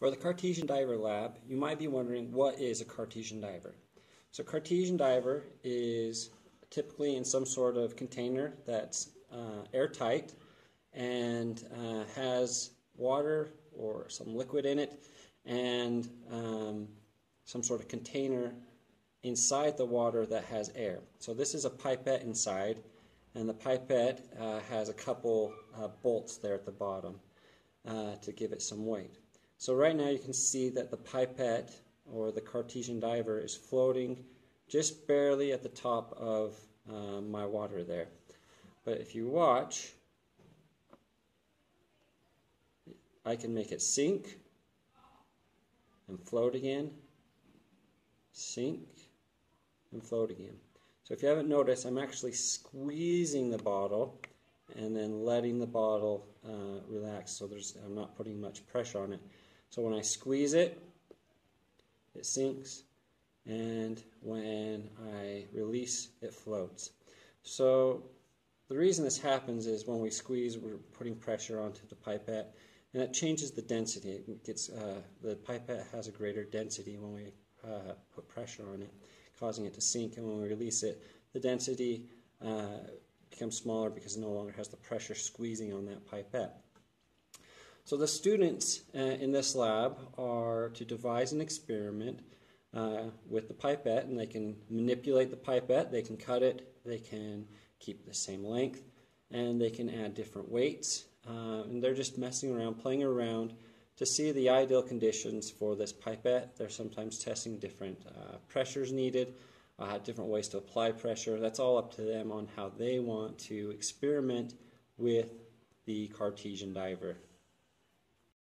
For the Cartesian diver lab, you might be wondering, what is a Cartesian diver? So Cartesian diver is typically in some sort of container that's airtight and has water or some liquid in it, and some sort of container inside the water that has air. So this is a pipette inside, and the pipette has a couple bolts there at the bottom to give it some weight. So right now you can see that the pipette, or the Cartesian diver, is floating just barely at the top of my water there. But if you watch, I can make it sink and float again, sink and float again. So if you haven't noticed, I'm actually squeezing the bottle and then letting the bottle relax, so I'm not putting much pressure on it. So when I squeeze it, it sinks, and when I release, it floats. So the reason this happens is when we squeeze, we're putting pressure onto the pipette, and it changes the density. It gets, the pipette has a greater density when we put pressure on it, causing it to sink, and when we release it, the density becomes smaller because it no longer has the pressure squeezing on that pipette. So the students in this lab are to devise an experiment with the pipette, and they can manipulate the pipette, they can cut it, they can keep the same length, and they can add different weights, and they're just messing around, playing around to see the ideal conditions for this pipette. They're sometimes testing different pressures needed, different ways to apply pressure. That's all up to them on how they want to experiment with the Cartesian diver.